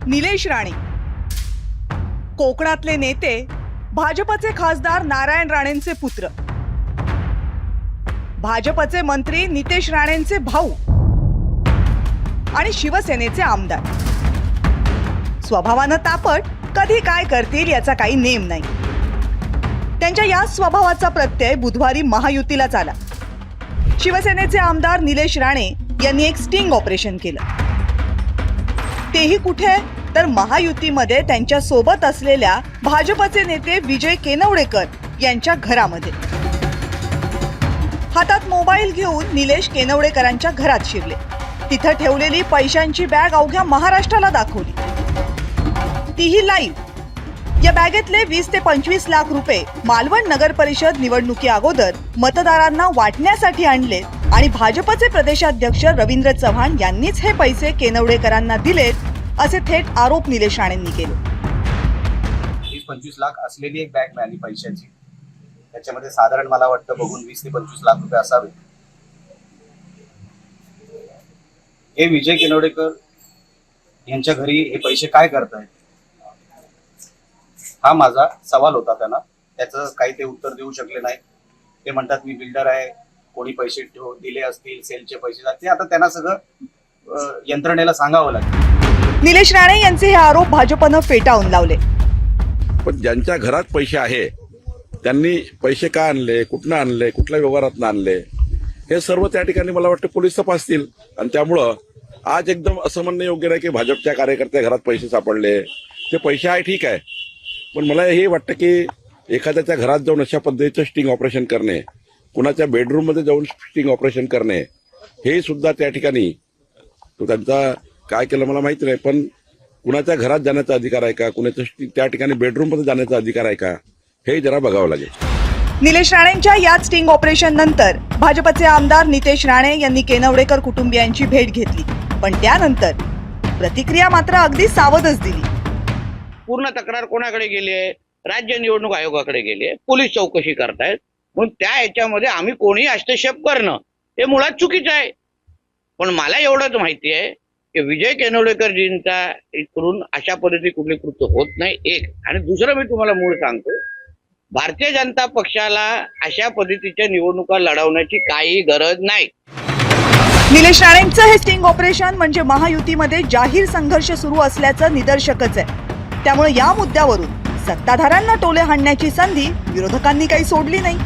निलेश राणे, कोकणातले नेते, भाजपचे खासदार नारायण राणेंचे पुत्र, भाजपचे मंत्री नितेश राणेंचे भाऊ आणि शिवसेनेचे आमदार. स्वभावानं तापट, कधी काय करतील याचा काही नेम नाही. त्यांच्या या स्वभावाचा प्रत्यय बुधवारी महायुतीलाच आला. शिवसेनेचे आमदार निलेश राणे यांनी एक स्टिंग ऑपरेशन केलं. तेही कुठे, तर महायुतीमध्ये त्यांच्या सोबत असलेल्या भाजपचे नेते विजय केनवडेकर यांच्या घरामध्ये. हातात मोबाईल घेऊन निलेश केनवडेकरांच्या घरात शिरले. तिथं ठेवलेली पैशांची बॅग अवघ्या महाराष्ट्राला दाखवली, तीही लाईव्ह. या बॅगेतले 20 ते 25 लाख रुपये मालवण नगर परिषद निवडणुकी अगोदर मतदारांना वाटण्यासाठी आणले आणि भाजपचे प्रदेशाध्यक्ष रवींद्र चव्हाण यांनीच हे पैसे केनवडेकरांना दिलेत असे थेट आरोप निलेश राणेंनी केले. 20-25 लाख असलेली एक बॅग मिळाली पैशाची. त्याच्यामध्ये साधारण मला वाटतं बघून 20 ते 25 लाख रुपये असावे. हे विजय केनवडेकर यांच्या घरी हे पैसे काय करतायत हा माझा सवाल होता त्यांना. त्याचं काही ते उत्तर देऊ शकले नाही. ते म्हणतात मी बिल्डर आहे, कोणी पैसे दिले असतील, सेलचे पैसे, ते आता त्यांना सगळं यंत्रणेला सांगावं लागेल. निलेश राणे यांचे हे आरोप भाजपनं फेटाळून लावले. पण ज्यांच्या घरात पैसे आहे त्यांनी पैसे का आणले, कुठनं आणले, कुठल्या व्यवहारातनं आणले, हे सर्व त्या ठिकाणी मला वाटतं पोलीस तपासतील. आणि त्यामुळं आज एकदम असं म्हणणं योग्य नाही की भाजपच्या कार्यकर्त्या घरात पैसे सापडले. ते पैसे आहे ठीक आहे, पण मला हे वाटतं की एखाद्याच्या घरात जाऊन अशा पद्धतीचं स्टिंग ऑपरेशन करणे, कुणाच्या बेडरूममध्ये जाऊन स्टिंग ऑपरेशन करणे, हे सुद्धा त्या ठिकाणी तो त्यांचा काय केलं मला माहिती नाही, पण कुणाच्या घरात जाण्याचा अधिकार आहे का, कुणाच्या त्या ठिकाणी बेडरूममध्ये जाण्याचा अधिकार आहे का, हे जरा बघावं लागेल. निलेश राणेंच्या या स्टिंग ऑपरेशन नंतर भाजपचे आमदार नितेश राणे यांनी केनवडेकर कुटुंबियांची भेट घेतली. पण त्यानंतर प्रतिक्रिया मात्र अगदी सावधच दिली. पूर्ण तक्रार कोणाकडे गेली आहे? राज्य निवडणूक आयोगाकडे गेली आहे. पोलीस चौकशी करतायत. म्हणून त्या याच्यामध्ये आम्ही कोणी हस्तक्षेप करणं हे मुळात चुकीचं आहे. पण मला एवढंच माहिती आहे की विजय केनवडेकरजींचा इकडून अशा पद्धती कुठली कृत्य होत नाही, एक. आणि दुसरं मी तुम्हाला मूळ सांगतो, भारतीय जनता पक्षाला अशा पद्धतीच्या निवडणुका लढवण्याची काही गरज नाही. निलेश राणेंचं हे स्टिंग ऑपरेशन म्हणजे महायुतीमध्ये जाहीर संघर्ष सुरू असल्याचं निदर्शकच आहे. त्यामुळे या मुद्द्यावरून सत्ताधाऱ्यांना टोले हाणण्याची संधी विरोधकांनी काही सोडली नाही.